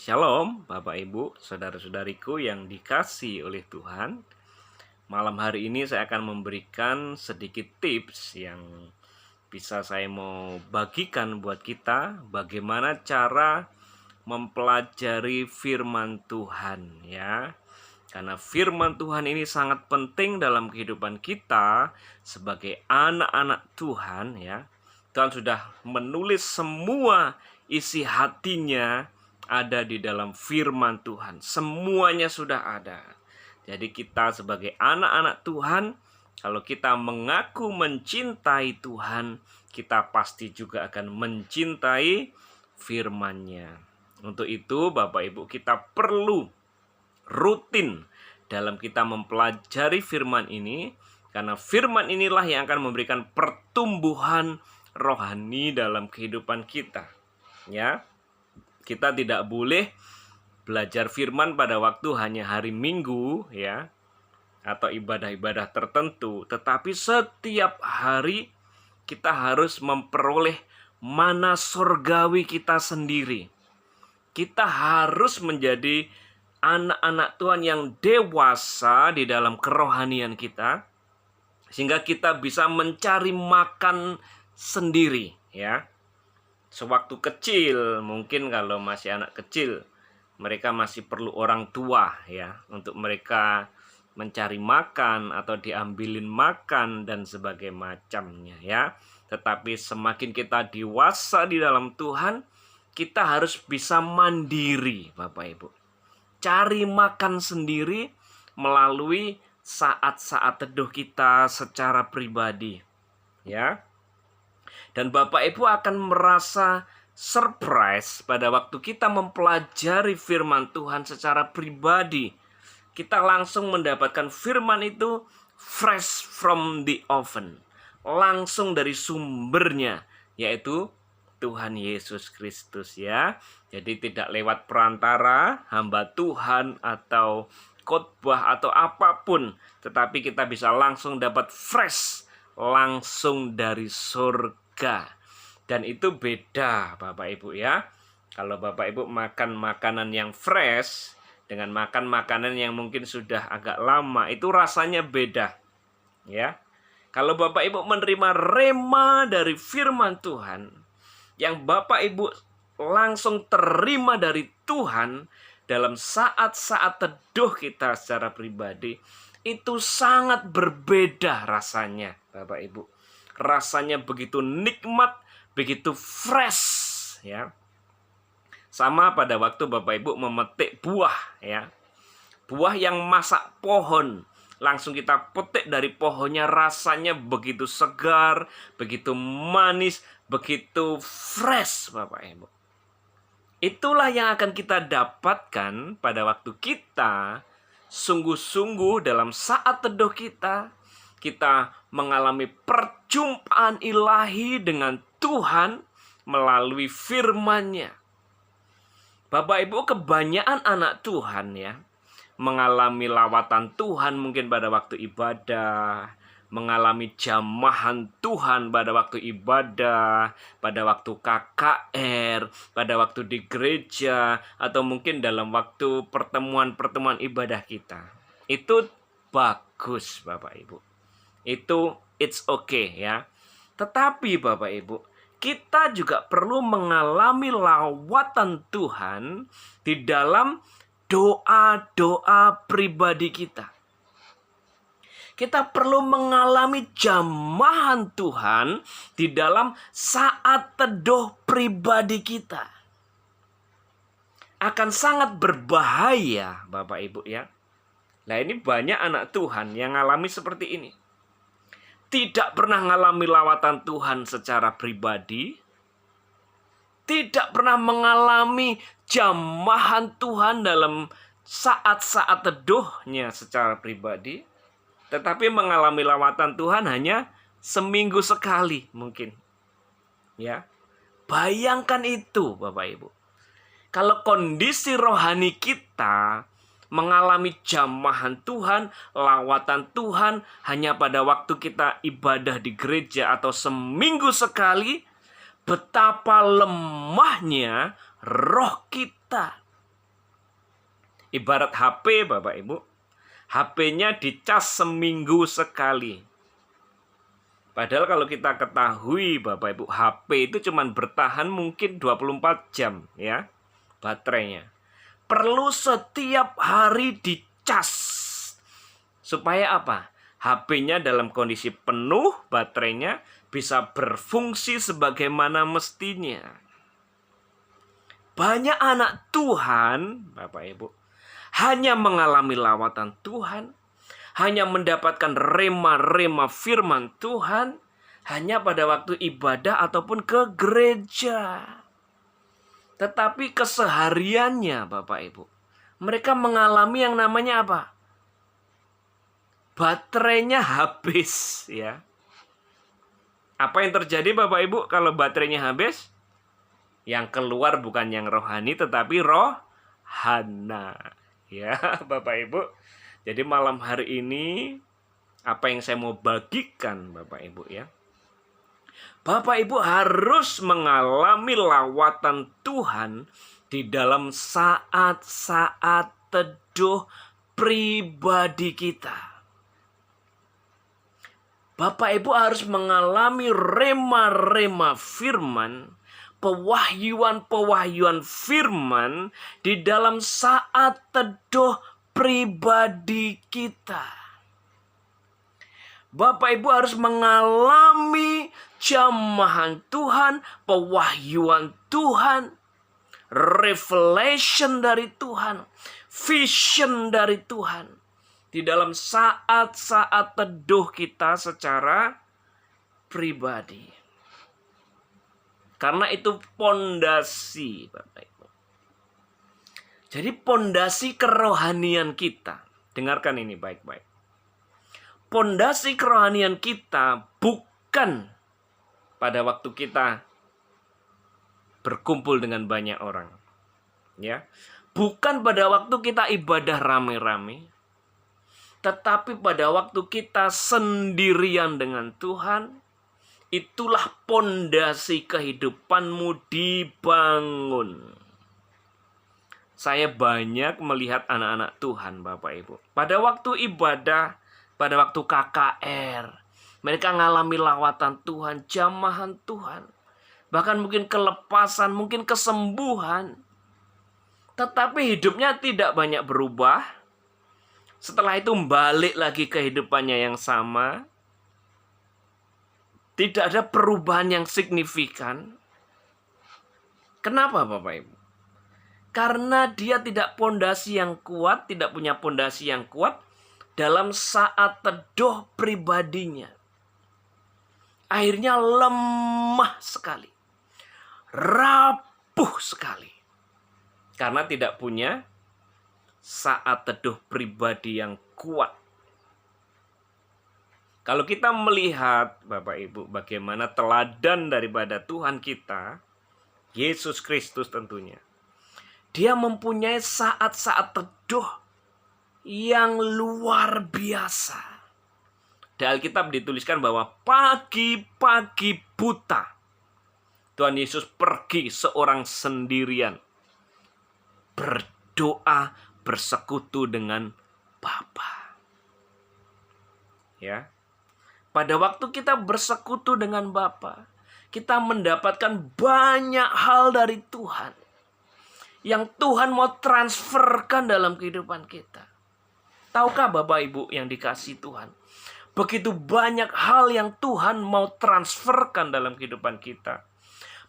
Shalom Bapak Ibu, saudara-saudariku yang dikasihi oleh Tuhan. Malam hari ini saya akan memberikan sedikit tips yang bisa saya mau bagikan buat kita, bagaimana cara mempelajari firman Tuhan ya. Karena firman Tuhan ini sangat penting dalam kehidupan kita sebagai anak-anak Tuhan ya. Tuhan sudah menulis semua isi hatinya ada di dalam firman Tuhan. Semuanya sudah ada. Jadi kita sebagai anak-anak Tuhan, kalau kita mengaku mencintai Tuhan, kita pasti juga akan mencintai firman-Nya. Untuk itu Bapak Ibu, kita perlu rutin dalam kita mempelajari firman ini, karena firman inilah yang akan memberikan pertumbuhan rohani dalam kehidupan kita. Ya, kita tidak boleh belajar firman pada waktu hanya hari Minggu ya, atau ibadah-ibadah tertentu, tetapi setiap hari kita harus memperoleh mana surgawi kita sendiri. Kita harus menjadi anak-anak Tuhan yang dewasa di dalam kerohanian kita, sehingga kita bisa mencari makan sendiri ya. Sewaktu kecil, mungkin kalau masih anak kecil, mereka masih perlu orang tua ya, untuk mereka mencari makan atau diambilin makan dan sebagainya macamnya ya. Tetapi semakin kita dewasa di dalam Tuhan, kita harus bisa mandiri Bapak Ibu. Cari makan sendiri melalui saat-saat teduh kita secara pribadi ya. Dan Bapak Ibu akan merasa surprise pada waktu kita mempelajari firman Tuhan secara pribadi. Kita langsung mendapatkan firman itu fresh from the oven, langsung dari sumbernya, yaitu Tuhan Yesus Kristus ya. Jadi tidak lewat perantara hamba Tuhan atau khotbah atau apapun, tetapi kita bisa langsung dapat fresh, langsung dari surga. Dan itu beda Bapak Ibu ya. Kalau Bapak Ibu makan makanan yang fresh dengan makan makanan yang mungkin sudah agak lama, itu rasanya beda ya. Kalau Bapak Ibu menerima rema dari firman Tuhan, yang Bapak Ibu langsung terima dari Tuhan dalam saat-saat teduh kita secara pribadi, itu sangat berbeda rasanya Bapak Ibu. Rasanya begitu nikmat, begitu fresh ya. Sama pada waktu Bapak Ibu memetik buah ya. Buah yang masak pohon, langsung kita petik dari pohonnya, rasanya begitu segar, begitu manis, begitu fresh Bapak Ibu. Itulah yang akan kita dapatkan pada waktu kita sungguh-sungguh dalam saat teduh kita mengalami perjumpaan ilahi dengan Tuhan melalui firman-Nya. Bapak Ibu, kebanyakan anak Tuhan ya mengalami lawatan Tuhan mungkin pada waktu ibadah, mengalami jamahan Tuhan pada waktu ibadah, pada waktu KKR, pada waktu di gereja, atau mungkin dalam waktu pertemuan-pertemuan ibadah kita. Itu bagus Bapak Ibu. Itu it's okay ya. Tetapi Bapak Ibu, kita juga perlu mengalami lawatan Tuhan di dalam doa-doa pribadi kita. Kita perlu mengalami jamahan Tuhan di dalam saat teduh pribadi kita. Akan sangat berbahaya Bapak Ibu ya. Nah, ini banyak anak Tuhan yang mengalami seperti ini. Tidak pernah mengalami lawatan Tuhan secara pribadi, tidak pernah mengalami jamahan Tuhan dalam saat-saat teduhnya secara pribadi, tetapi mengalami lawatan Tuhan hanya seminggu sekali mungkin. Ya. Bayangkan itu Bapak Ibu. Kalau kondisi rohani kita mengalami jamahan Tuhan, lawatan Tuhan hanya pada waktu kita ibadah di gereja atau seminggu sekali, betapa lemahnya roh kita. Ibarat HP, Bapak Ibu. HP-nya dicas seminggu sekali. Padahal kalau kita ketahui, Bapak Ibu, HP itu cuma bertahan mungkin 24 jam ya baterainya. Perlu setiap hari dicas. Supaya apa? HP-nya dalam kondisi penuh, baterainya bisa berfungsi sebagaimana mestinya. Banyak anak Tuhan, Bapak Ibu, hanya mengalami lawatan Tuhan, hanya mendapatkan rema-rema firman Tuhan, hanya pada waktu ibadah ataupun ke gereja. Tetapi kesehariannya, Bapak Ibu, mereka mengalami yang namanya apa? Baterainya habis, ya. Apa yang terjadi, Bapak Ibu, kalau baterainya habis? Yang keluar bukan yang rohani, tetapi rohana. Ya, Bapak Ibu. Jadi malam hari ini, apa yang saya mau bagikan, Bapak Ibu, ya. Bapak Ibu harus mengalami lawatan Tuhan di dalam saat-saat teduh pribadi kita. Bapak Ibu harus mengalami rema-rema firman, pewahyuan-pewahyuan firman di dalam saat teduh pribadi kita. Bapak Ibu harus mengalami jamahan Tuhan, pewahyuan Tuhan, revelation dari Tuhan, vision dari Tuhan di dalam saat-saat teduh kita secara pribadi. Karena itu pondasi, Bapak Ibu. Jadi pondasi kerohanian kita. Dengarkan ini baik-baik. Pondasi kerohanian kita bukan pada waktu kita berkumpul dengan banyak orang. Ya. Bukan pada waktu kita ibadah rame-rame. Tetapi pada waktu kita sendirian dengan Tuhan, itulah pondasi kehidupanmu dibangun. Saya banyak melihat anak-anak Tuhan, Bapak Ibu. Pada waktu ibadah, pada waktu KKR, mereka mengalami lawatan Tuhan, jamahan Tuhan. Bahkan mungkin kelepasan, mungkin kesembuhan. Tetapi hidupnya tidak banyak berubah. Setelah itu balik lagi kehidupannya yang sama. Tidak ada perubahan yang signifikan. Kenapa, Bapak Ibu? Karena dia tidak pondasi yang kuat, tidak punya pondasi yang kuat dalam saat teduh pribadinya. Akhirnya lemah sekali. Rapuh sekali. Karena tidak punya saat teduh pribadi yang kuat. Kalau kita melihat, Bapak Ibu, bagaimana teladan daripada Tuhan kita, Yesus Kristus tentunya. Dia mempunyai saat-saat teduh yang luar biasa. Di Alkitab dituliskan bahwa pagi-pagi buta, Tuhan Yesus pergi seorang sendirian. Berdoa, bersekutu dengan Bapa. Ya. Pada waktu kita bersekutu dengan Bapa, kita mendapatkan banyak hal dari Tuhan yang Tuhan mau transferkan dalam kehidupan kita. Tahukah Bapak Ibu yang dikasihi Tuhan? Begitu banyak hal yang Tuhan mau transferkan dalam kehidupan kita.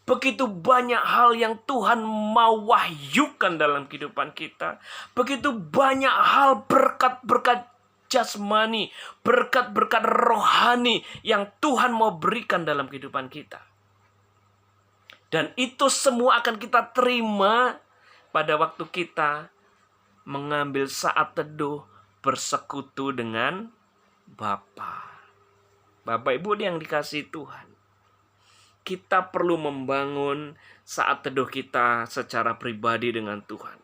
Begitu banyak hal yang Tuhan mau wahyukan dalam kehidupan kita. Begitu banyak hal berkat-berkat jasmani, berkat-berkat rohani yang Tuhan mau berikan dalam kehidupan kita. Dan itu semua akan kita terima pada waktu kita mengambil saat teduh bersekutu dengan Bapa. Bapak Ibu yang dikasihi Tuhan, kita perlu membangun saat teduh kita secara pribadi dengan Tuhan.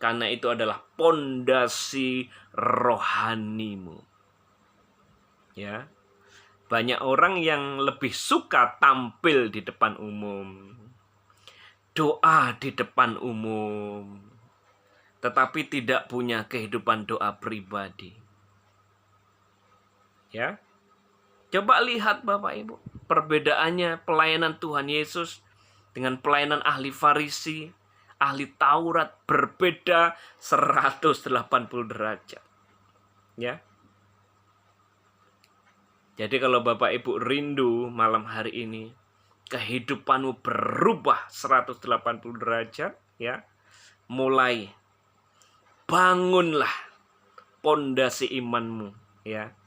Karena itu adalah pondasi rohanimu. Ya. Banyak orang yang lebih suka tampil di depan umum. Doa di depan umum. tetapi tidak punya kehidupan doa pribadi. Ya. Coba lihat Bapak Ibu, perbedaannya pelayanan Tuhan Yesus dengan pelayanan ahli Farisi, ahli Taurat, berbeda 180 derajat. Ya. Jadi kalau Bapak Ibu rindu malam hari ini kehidupanmu berubah 180 derajat, ya. Mulai bangunlah pondasi imanmu, ya.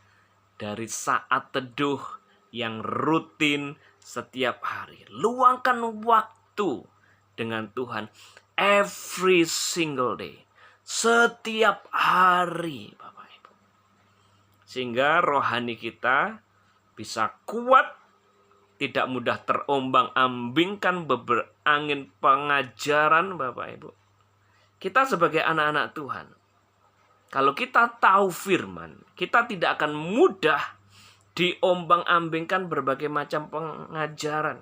Dari saat teduh yang rutin setiap hari. Luangkan waktu dengan Tuhan every single day. Setiap hari, Bapak Ibu. Sehingga rohani kita bisa kuat, tidak mudah terombang-ambingkan beberangin pengajaran, Bapak Ibu. Kita sebagai anak-anak Tuhan, kalau kita tahu firman, kita tidak akan mudah diombang-ambingkan berbagai macam pengajaran.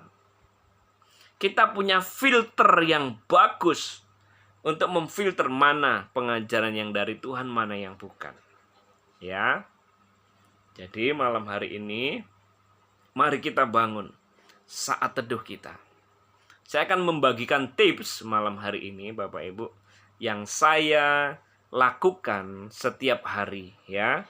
Kita punya filter yang bagus untuk memfilter mana pengajaran yang dari Tuhan, mana yang bukan. Ya. Jadi malam hari ini, mari kita bangun saat teduh kita. Saya akan membagikan tips malam hari ini, Bapak Ibu, yang saya lakukan setiap hari, ya.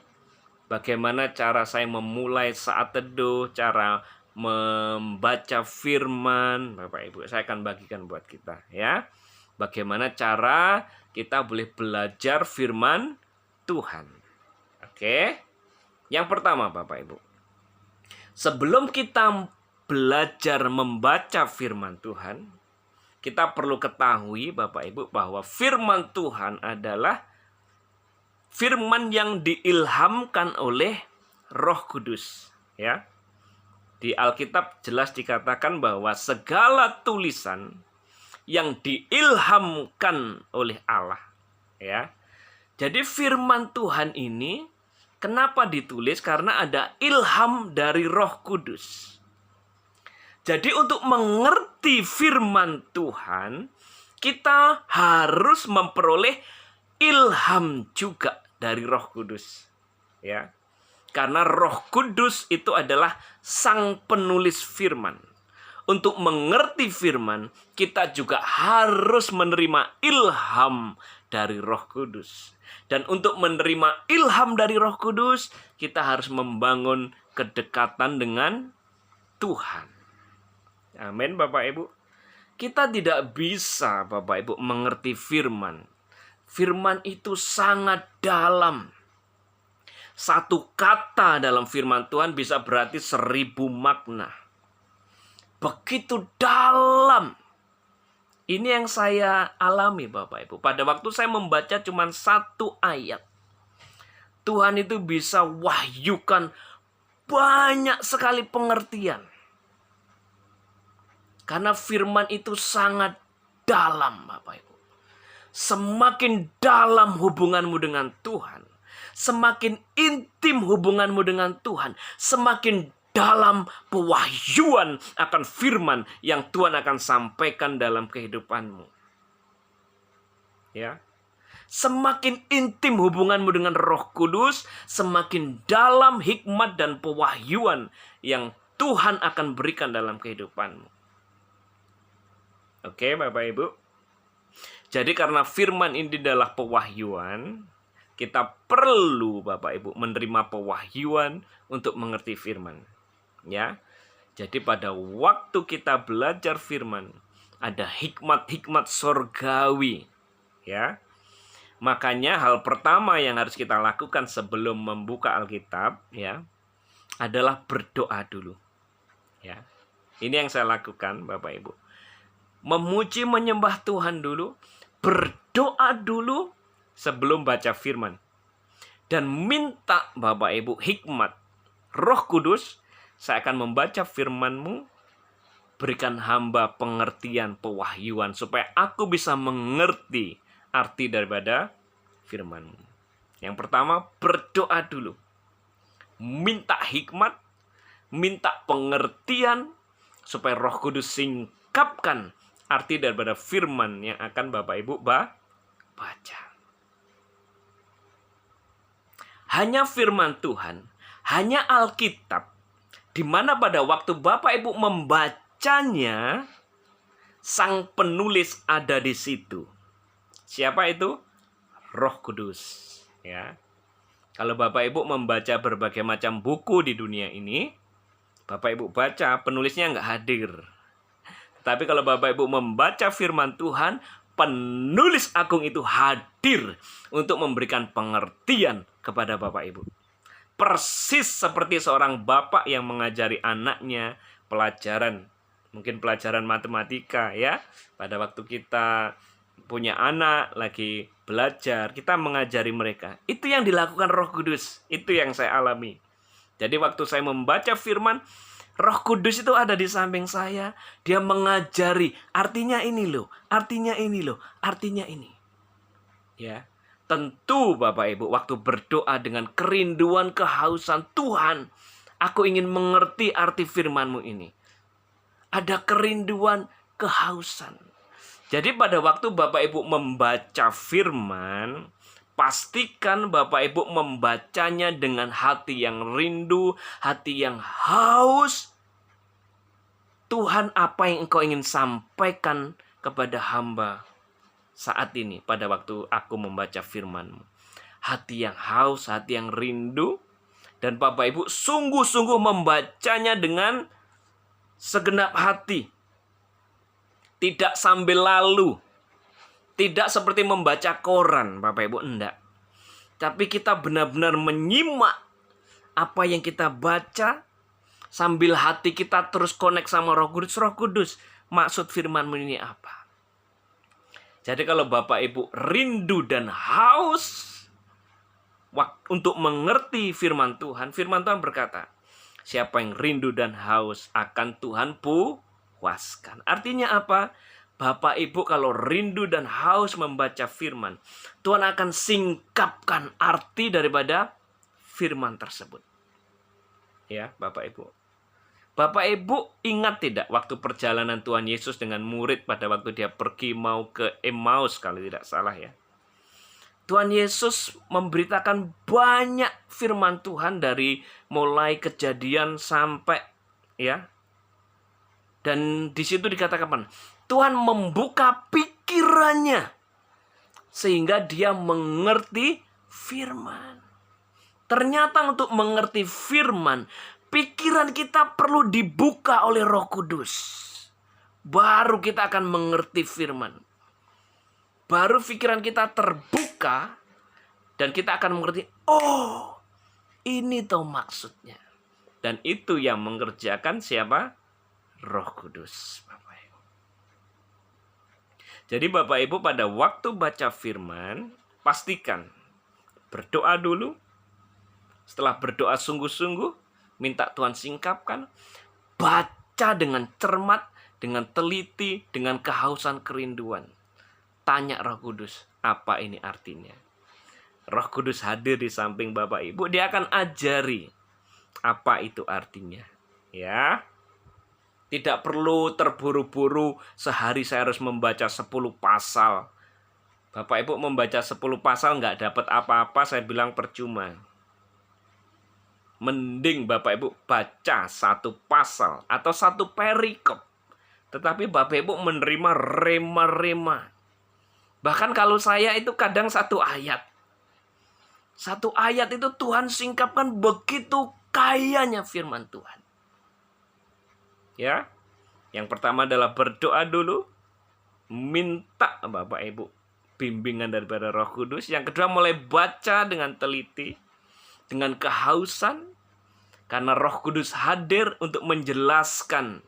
Bagaimana cara saya memulai saat teduh, cara membaca firman, Bapak Ibu, saya akan bagikan buat kita, ya. Bagaimana cara kita boleh belajar firman Tuhan. Oke. Yang pertama, Bapak Ibu, sebelum kita belajar membaca firman Tuhan, kita perlu ketahui, Bapak Ibu, bahwa firman Tuhan adalah firman yang diilhamkan oleh Roh Kudus, ya. Di Alkitab jelas dikatakan bahwa segala tulisan yang diilhamkan oleh Allah, ya. Jadi firman Tuhan ini kenapa ditulis? Karena ada ilham dari Roh Kudus. Jadi untuk mengerti firman Tuhan, kita harus memperoleh ilham juga dari Roh Kudus, ya. Karena Roh Kudus itu adalah sang penulis firman. Untuk mengerti firman, kita juga harus menerima ilham dari Roh Kudus. Dan untuk menerima ilham dari Roh Kudus, kita harus membangun kedekatan dengan Tuhan. Amin, Bapak Ibu. Kita tidak bisa, Bapak Ibu, mengerti firman. Firman itu sangat dalam. Satu kata dalam firman Tuhan bisa berarti 1000 makna. Begitu dalam. Ini yang saya alami, Bapak Ibu. Pada waktu saya membaca cuma 1 ayat, Tuhan itu bisa wahyukan banyak sekali pengertian. Karena firman itu sangat dalam, Bapak Ibu. Semakin dalam hubunganmu dengan Tuhan, semakin intim hubunganmu dengan Tuhan, semakin dalam pewahyuan akan firman yang Tuhan akan sampaikan dalam kehidupanmu. Ya. Semakin intim hubunganmu dengan Roh Kudus, semakin dalam hikmat dan pewahyuan yang Tuhan akan berikan dalam kehidupanmu. Oke, Bapak Ibu. Jadi karena firman ini adalah pewahyuan, kita perlu, Bapak Ibu, menerima pewahyuan untuk mengerti firman. Ya. Jadi pada waktu kita belajar firman, ada hikmat-hikmat surgawi, ya. Makanya hal pertama yang harus kita lakukan sebelum membuka Alkitab, ya, adalah berdoa dulu. Ya. Ini yang saya lakukan, Bapak Ibu. Memuji menyembah Tuhan dulu, berdoa dulu sebelum baca firman. Dan minta, Bapak Ibu, hikmat Roh Kudus. Saya akan membaca firman-Mu, berikan hamba pengertian, pewahyuan, supaya aku bisa mengerti arti daripada firman-Mu. Yang pertama, berdoa dulu. Minta hikmat, minta pengertian, supaya Roh Kudus singkapkan arti daripada firman yang akan Bapak Ibu baca. hanya firman Tuhan, hanya Alkitab, di mana pada waktu Bapak Ibu membacanya, sang penulis ada di situ. Siapa itu? Roh Kudus. Ya. Kalau Bapak Ibu membaca berbagai macam buku di dunia ini, Bapak Ibu baca, penulisnya nggak hadir. Tapi kalau Bapak Ibu membaca firman Tuhan, penulis agung itu hadir untuk memberikan pengertian kepada Bapak Ibu. Persis seperti seorang bapak yang mengajari anaknya pelajaran, mungkin pelajaran matematika ya. Pada waktu kita punya anak lagi belajar, kita mengajari mereka. Itu yang dilakukan Roh Kudus. Itu yang saya alami. Jadi waktu saya membaca firman, Roh Kudus itu ada di samping saya. Dia mengajari, artinya ini loh, artinya ini loh, artinya ini. Ya, tentu Bapak Ibu, waktu berdoa dengan kerinduan, kehausan, Tuhan, aku ingin mengerti arti firman-Mu ini. Ada kerinduan, kehausan. Jadi pada waktu Bapak Ibu membaca firman, pastikan Bapak Ibu membacanya dengan hati yang rindu, hati yang haus. Tuhan, apa yang Engkau ingin sampaikan kepada hamba saat ini pada waktu aku membaca firman-Mu? Hati yang haus, hati yang rindu. Dan Bapak Ibu sungguh-sungguh membacanya dengan segenap hati. Tidak sambil lalu. Tidak seperti membaca koran, Bapak Ibu, enggak. Tapi kita benar-benar menyimak apa yang kita baca, sambil hati kita terus connect sama Roh Kudus. Roh Kudus, maksud firman-Mu ini apa? Jadi kalau Bapak Ibu rindu dan haus untuk mengerti firman Tuhan berkata, siapa yang rindu dan haus akan Tuhan puaskan. Artinya apa? Bapak Ibu kalau rindu dan haus membaca firman, Tuhan akan singkapkan arti daripada firman tersebut. Ya, Bapak Ibu. Bapak Ibu ingat tidak waktu perjalanan Tuhan Yesus dengan murid pada waktu dia pergi mau ke Emmaus kalau tidak salah ya. Tuhan Yesus memberitakan banyak firman Tuhan dari mulai kejadian sampai ya. Dan di situ dikatakan Tuhan membuka pikirannya sehingga dia mengerti firman. Ternyata untuk mengerti firman, pikiran kita perlu dibuka oleh Roh Kudus. Baru kita akan mengerti firman. Baru pikiran kita terbuka dan kita akan mengerti, oh, ini toh maksudnya. Dan itu yang mengerjakan siapa? Roh Kudus, Bapak Ibu. Jadi Bapak Ibu pada waktu baca firman, pastikan berdoa dulu. Setelah berdoa sungguh-sungguh, minta Tuhan singkapkan, baca dengan cermat, dengan teliti, dengan kehausan kerinduan. Tanya Roh Kudus, apa ini artinya? Roh Kudus hadir di samping Bapak Ibu, dia akan ajari apa itu artinya. Ya. Tidak perlu terburu-buru, sehari saya harus membaca 10 pasal. Bapak Ibu membaca 10 pasal nggak dapat apa-apa, saya bilang percuma. Mending Bapak Ibu baca 1 pasal atau 1 perikop. Tetapi Bapak Ibu menerima rema-rema. Bahkan kalau saya itu kadang 1 ayat. 1 ayat itu Tuhan singkapkan begitu kayanya firman Tuhan. Ya, yang pertama adalah berdoa dulu, minta Bapak Ibu bimbingan daripada Roh Kudus. Yang kedua mulai baca dengan teliti, dengan kehausan, karena Roh Kudus hadir untuk menjelaskan.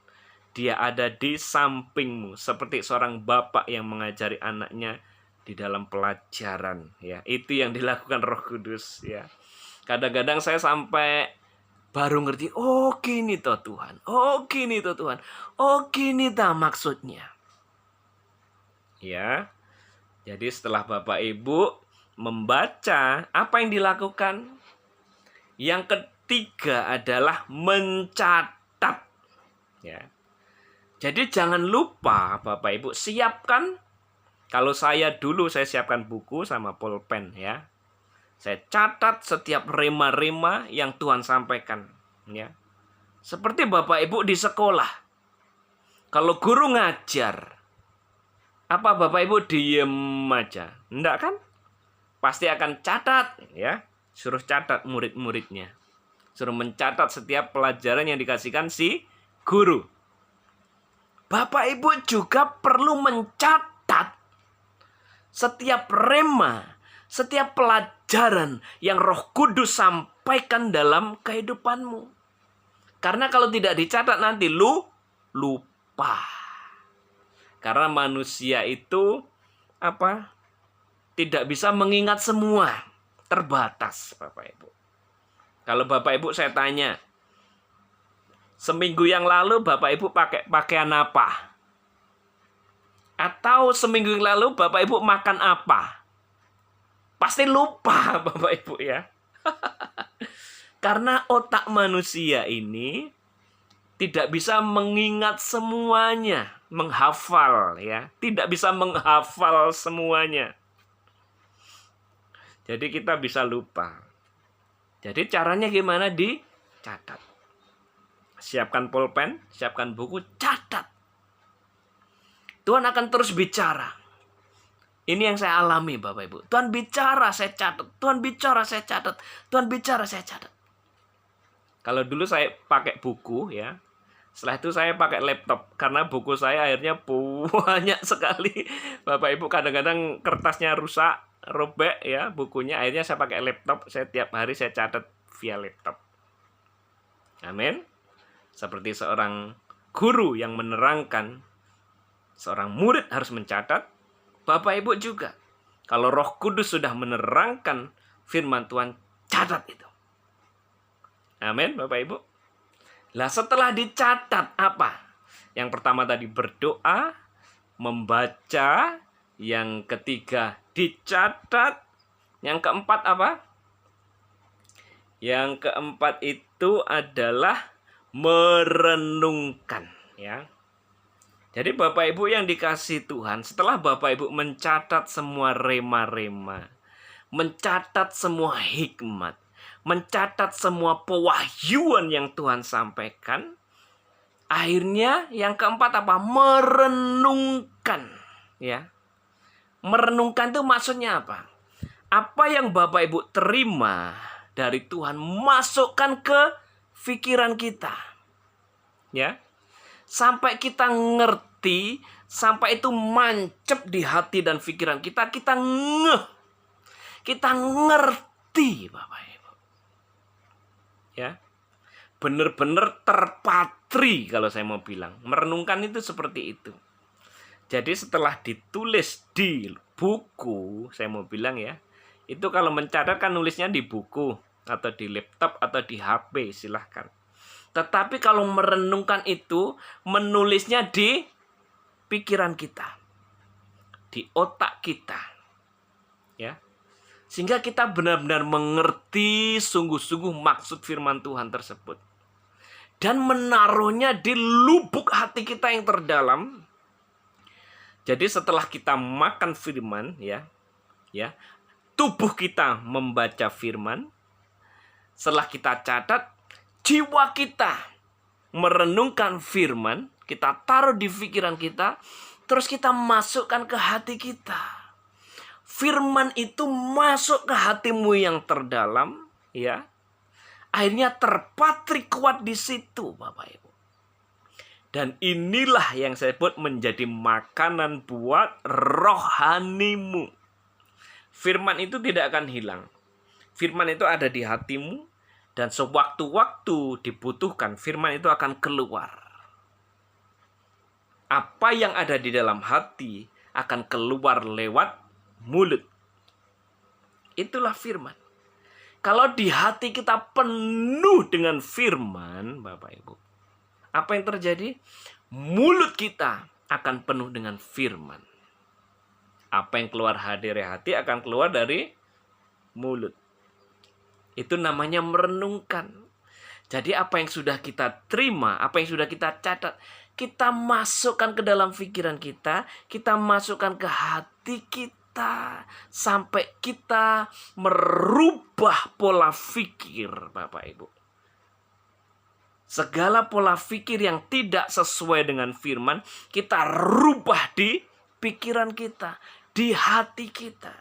Dia ada di sampingmu, seperti seorang bapak yang mengajari anaknya di dalam pelajaran. Ya, itu yang dilakukan Roh Kudus. Ya, kadang-kadang saya sampai baru ngerti, oh gini toh Tuhan, oh gini toh Tuhan, oh gini toh maksudnya. Ya, jadi setelah Bapak Ibu membaca, apa yang dilakukan? Yang ketiga adalah mencatat. Ya, jadi jangan lupa Bapak Ibu siapkan. Kalau saya dulu saya siapkan buku sama pulpen ya. Saya catat setiap rema-rema yang Tuhan sampaikan, ya. Seperti Bapak Ibu di sekolah. Kalau guru ngajar, apa Bapak Ibu diem aja? Enggak kan? Pasti akan catat, ya. Suruh catat murid-muridnya. Suruh mencatat setiap pelajaran yang dikasihkan si guru. Bapak Ibu juga perlu mencatat setiap rema, setiap pelajaran yang Roh Kudus sampaikan dalam kehidupanmu. Karena kalau tidak dicatat nanti lupa. Karena manusia itu tidak bisa mengingat semua, terbatas Bapak Ibu. Kalau Bapak Ibu saya tanya, seminggu yang lalu Bapak Ibu pakai pakaian apa? Atau seminggu yang lalu Bapak Ibu makan apa? Pasti lupa Bapak Ibu ya. Karena otak manusia ini tidak bisa mengingat semuanya, menghafal ya, tidak bisa menghafal semuanya. Jadi kita bisa lupa. Jadi caranya gimana? Dicatat. Siapkan pulpen, siapkan buku, catat. Tuhan akan terus bicara. Ini yang saya alami Bapak Ibu. Tuhan bicara, saya catat. Tuhan bicara, saya catat. Tuhan bicara, saya catat. Kalau dulu saya pakai buku ya. Setelah itu saya pakai laptop. Karena buku saya akhirnya banyak sekali. Bapak Ibu kadang-kadang kertasnya rusak, robek ya bukunya. Akhirnya saya pakai laptop. Saya tiap hari saya catat via laptop. Amin. Seperti seorang guru yang menerangkan, seorang murid harus mencatat. Bapak Ibu juga. Kalau Roh Kudus sudah menerangkan firman Tuhan, catat itu. Amin, Bapak Ibu. Lah setelah dicatat apa? Yang pertama tadi berdoa, membaca. Yang ketiga dicatat. Yang keempat apa? Yang keempat itu adalah merenungkan, ya. Jadi Bapak Ibu yang dikasihi Tuhan, setelah Bapak Ibu mencatat semua rema-rema, mencatat semua hikmat, mencatat semua pewahyuan yang Tuhan sampaikan, akhirnya yang keempat apa? Merenungkan, ya. Merenungkan itu maksudnya apa? Apa yang Bapak Ibu terima dari Tuhan, masukkan ke pikiran kita, ya. Sampai kita ngerti, sampai itu mancep di hati dan pikiran kita, kita ngeh, kita ngerti Bapak Ibu, ya. Benar-benar terpatri kalau saya mau bilang. Merenungkan itu seperti itu. Jadi setelah ditulis di buku, saya mau bilang ya, itu kalau mencatat kan nulisnya di buku atau di laptop atau di HP, silahkan. Tetapi kalau merenungkan itu, menulisnya di pikiran kita, di otak kita, ya. Sehingga kita benar-benar mengerti sungguh-sungguh maksud firman Tuhan tersebut. Dan menaruhnya di lubuk hati kita yang terdalam. Jadi setelah kita makan firman, ya, tubuh kita membaca firman. Setelah kita catat, jiwa kita merenungkan firman, kita taruh di pikiran kita, terus kita masukkan ke hati kita. Firman itu masuk ke hatimu yang terdalam, ya. Akhirnya terpatri kuat di situ, Bapak Ibu. Dan inilah yang saya sebut menjadi makanan buat rohanimu. Firman itu tidak akan hilang. Firman itu ada di hatimu. Dan sewaktu-waktu dibutuhkan, firman itu akan keluar. Apa yang ada di dalam hati akan keluar lewat mulut. Itulah firman. Kalau di hati kita penuh dengan firman, Bapak Ibu, apa yang terjadi? Mulut kita akan penuh dengan firman. Apa yang keluar dari hati akan keluar dari mulut. Itu namanya merenungkan. Jadi apa yang sudah kita terima, apa yang sudah kita catat, kita masukkan ke dalam pikiran kita, kita masukkan ke hati kita. kita sampai kita merubah pola pikir, Bapak Ibu. Segala pola pikir yang tidak sesuai dengan firman, kita rubah di pikiran kita, di hati kita.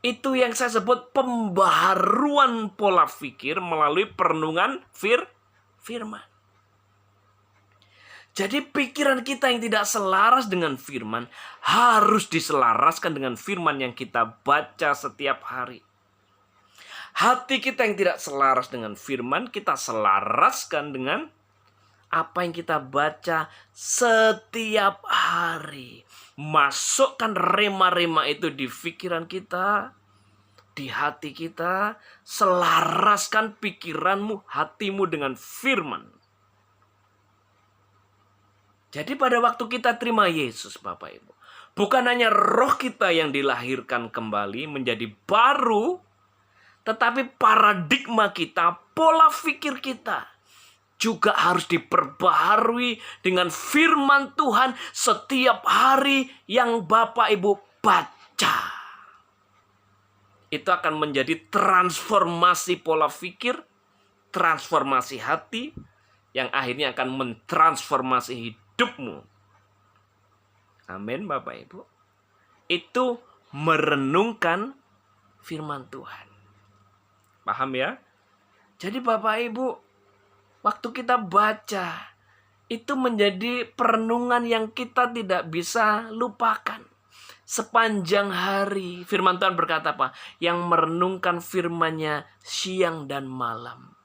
Itu yang saya sebut pembaharuan pola pikir melalui perenungan firman. Jadi pikiran kita yang tidak selaras dengan firman harus diselaraskan dengan firman yang kita baca setiap hari. Hati kita yang tidak selaras dengan firman, kita selaraskan dengan apa yang kita baca setiap hari. Masukkan rema-rema itu di pikiran kita, di hati kita. Selaraskan pikiranmu, hatimu dengan firman. Jadi pada waktu kita terima Yesus, Bapak Ibu, bukan hanya roh kita yang dilahirkan kembali menjadi baru, tetapi paradigma kita, pola pikir kita juga harus diperbaharui dengan firman Tuhan setiap hari yang Bapak Ibu baca. Itu akan menjadi transformasi pola pikir, transformasi hati, yang akhirnya akan mentransformasi hidupmu. Amin, Bapak Ibu. Itu merenungkan firman Tuhan. Paham ya? Jadi Bapak Ibu, waktu kita baca, itu menjadi perenungan yang kita tidak bisa lupakan. Sepanjang hari, firman Tuhan berkata apa? Yang merenungkan firman-Nya siang dan malam.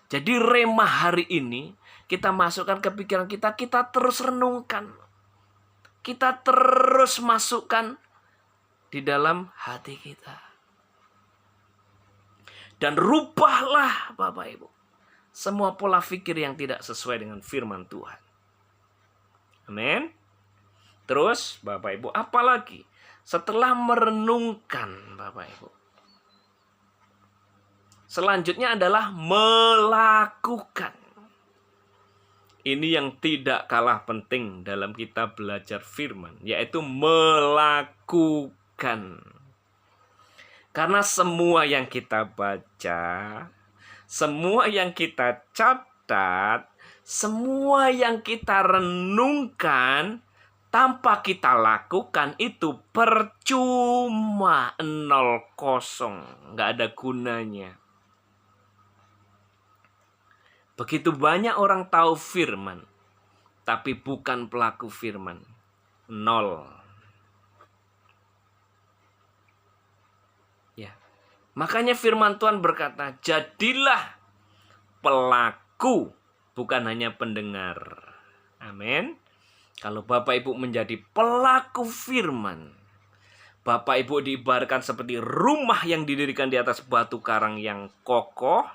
Jadi rema hari ini, kita masukkan ke pikiran kita, kita terus renungkan. Kita terus masukkan di dalam hati kita. Dan rubahlah Bapak Ibu semua pola pikir yang tidak sesuai dengan firman Tuhan. Amin. Terus Bapak Ibu, apalagi setelah merenungkan Bapak Ibu, selanjutnya adalah melakukan. Ini yang tidak kalah penting dalam kita belajar firman, yaitu melakukan. Karena semua yang kita baca, semua yang kita catat, semua yang kita renungkan, tanpa kita lakukan itu percuma, 0, nggak ada gunanya. Begitu banyak orang tahu firman, tapi bukan pelaku firman, 0. Ya. Makanya firman Tuhan berkata, jadilah pelaku, bukan hanya pendengar. Amin. Kalau Bapak Ibu menjadi pelaku firman, Bapak Ibu diibaratkan seperti rumah yang didirikan di atas batu karang yang kokoh.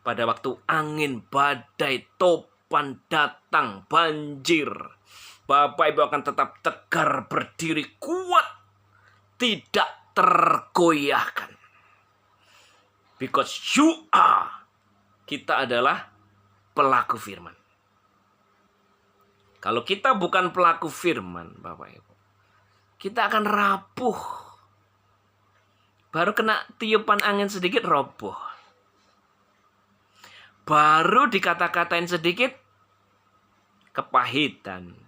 Pada waktu angin, badai, topan datang, banjir, Bapak Ibu akan tetap tegar, berdiri kuat, tidak tergoyahkan. Because you are, kita adalah pelaku firman. Kalau kita bukan pelaku firman, Bapak Ibu, kita akan rapuh. Baru kena tiupan angin sedikit, roboh. Baru dikata-katain sedikit, kepahitan.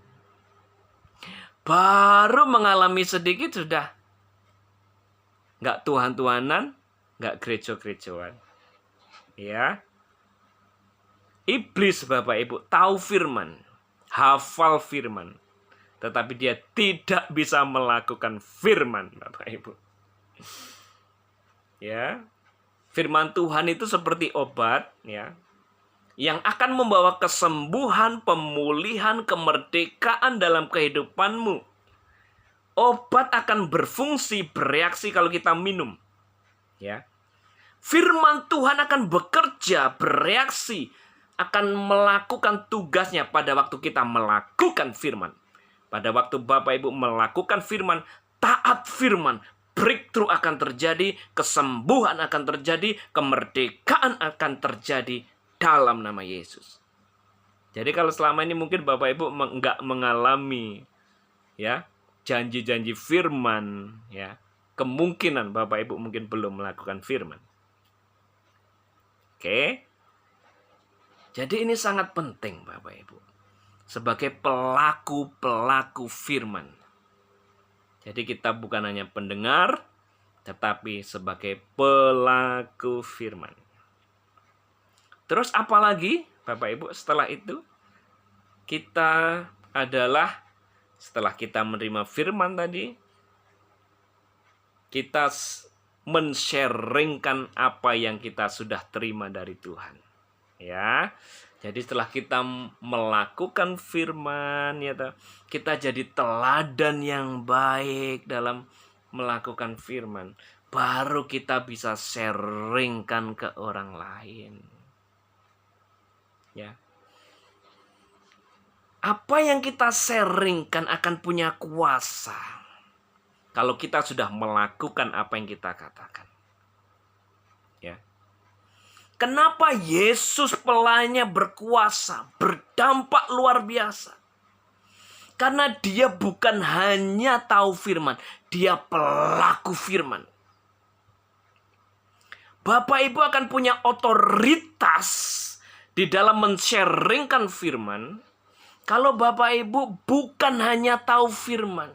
Baru mengalami sedikit, sudah nggak Tuhan-Tuhanan, nggak gereja-gerejaan. Ya. Iblis Bapak Ibu tahu firman, hafal firman, tetapi dia tidak bisa melakukan firman, Bapak Ibu. Ya. Firman Tuhan itu seperti obat, ya, yang akan membawa kesembuhan, pemulihan, kemerdekaan dalam kehidupanmu. Obat akan berfungsi, bereaksi kalau kita minum. Ya. Firman Tuhan akan bekerja, bereaksi, akan melakukan tugasnya pada waktu kita melakukan firman. Pada waktu Bapak Ibu melakukan firman, taat firman, breakthrough akan terjadi, kesembuhan akan terjadi, kemerdekaan akan terjadi dalam nama Yesus. Jadi kalau selama ini mungkin Bapak Ibu nggak mengalami, ya, janji-janji firman, ya. Kemungkinan Bapak Ibu mungkin belum melakukan firman. Oke. Jadi ini sangat penting Bapak Ibu. Sebagai pelaku-pelaku firman. Jadi kita bukan hanya pendengar, tetapi sebagai pelaku firman. Terus apalagi Bapak Ibu setelah itu? Kita adalah setelah kita menerima firman tadi, kita men-sharingkan apa yang kita sudah terima dari Tuhan. Ya. Jadi setelah kita melakukan firman, ya, kita jadi teladan yang baik dalam melakukan firman. Baru kita bisa sharingkan ke orang lain. Ya. Apa yang kita sharingkan akan punya kuasa kalau kita sudah melakukan apa yang kita katakan. Ya. Kenapa Yesus pelayannya berkuasa, berdampak luar biasa? Karena dia bukan hanya tahu firman, dia pelaku firman. Bapak Ibu akan punya otoritas di dalam men-sharingkan firman. Kalau Bapak Ibu bukan hanya tahu firman,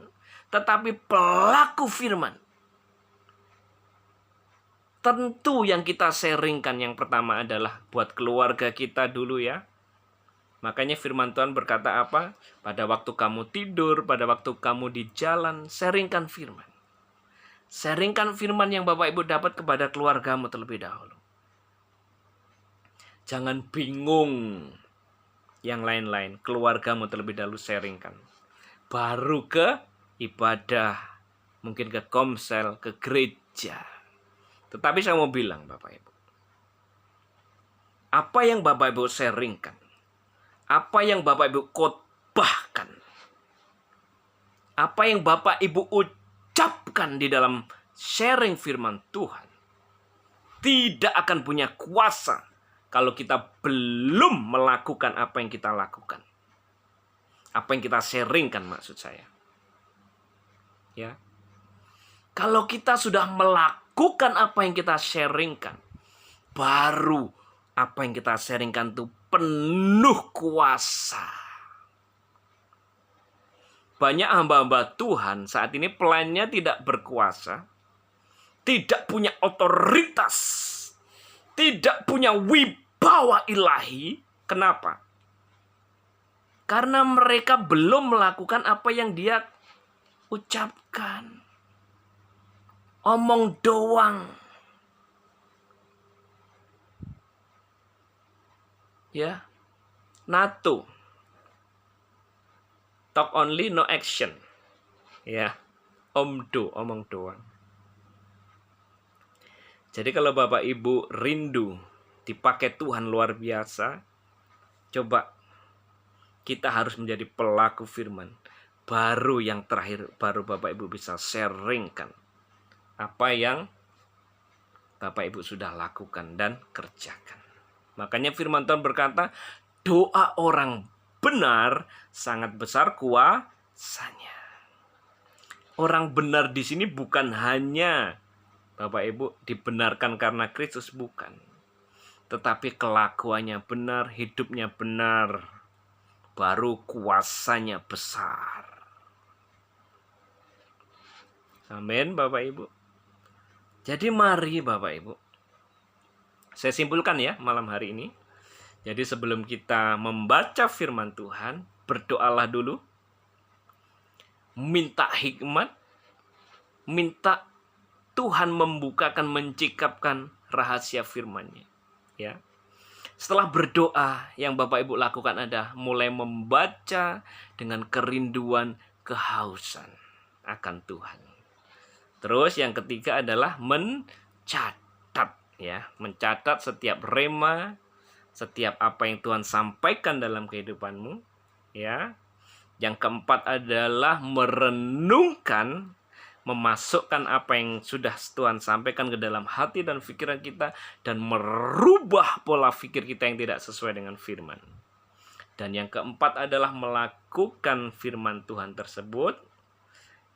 tetapi pelaku firman. Tentu yang kita sharingkan yang pertama adalah buat keluarga kita dulu ya. Makanya firman Tuhan berkata apa? Pada waktu kamu tidur, pada waktu kamu di jalan, sharingkan firman. Sharingkan firman yang Bapak Ibu dapat kepada keluargamu terlebih dahulu. Jangan bingung yang lain-lain. Keluargamu terlebih dahulu sharingkan. Baru ke ibadah, mungkin ke komsel, ke gereja. Tetapi saya mau bilang Bapak Ibu, apa yang Bapak Ibu sharingkan, apa yang Bapak Ibu khotbahkan, apa yang Bapak Ibu ucapkan di dalam sharing firman Tuhan, tidak akan punya kuasa kalau kita belum melakukan apa yang kita lakukan. Apa yang kita sharingkan maksud saya. Ya. Kalau kita sudah melakukan apa yang kita sharingkan, baru apa yang kita sharingkan itu penuh kuasa. Banyak hamba-hamba Tuhan saat ini pelayannya tidak berkuasa, tidak punya otoritas, tidak punya wibawa ilahi. Kenapa? Karena mereka belum melakukan apa yang dia ucapkan. Omong doang. Ya. NATO. Talk only, no action. Ya. Omong doang. Jadi kalau Bapak Ibu rindu dipakai Tuhan luar biasa, coba kita harus menjadi pelaku firman. Baru yang terakhir, baru Bapak Ibu bisa sharingkan apa yang Bapak Ibu sudah lakukan dan kerjakan. Makanya firman Tuhan berkata, doa orang benar sangat besar kuasanya. Orang benar di sini bukan hanya Bapak Ibu dibenarkan karena Kristus, bukan. Tetapi kelakuannya benar, hidupnya benar, baru kuasanya besar. Amin Bapak Ibu. Jadi mari Bapak Ibu, saya simpulkan ya malam hari ini. Jadi sebelum kita membaca firman Tuhan, berdoalah dulu. Minta hikmat, minta Tuhan membukakan, mencikapkan rahasia firman-Nya. Ya. Setelah berdoa, yang Bapak Ibu lakukan adalah mulai membaca dengan kerinduan, kehausan akan Tuhan. Terus yang ketiga adalah mencatat, ya, mencatat setiap rema, setiap apa yang Tuhan sampaikan dalam kehidupanmu, ya. Yang keempat adalah merenungkan, memasukkan apa yang sudah Tuhan sampaikan ke dalam hati dan pikiran kita dan merubah pola pikir kita yang tidak sesuai dengan firman. Dan yang keempat adalah melakukan firman Tuhan tersebut.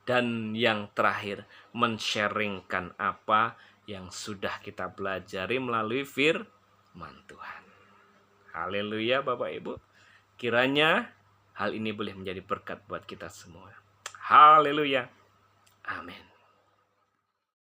Dan yang terakhir, men-sharingkan apa yang sudah kita pelajari melalui firman Tuhan. Haleluya Bapak Ibu. Kiranya hal ini boleh menjadi berkat buat kita semua. Haleluya. Amin.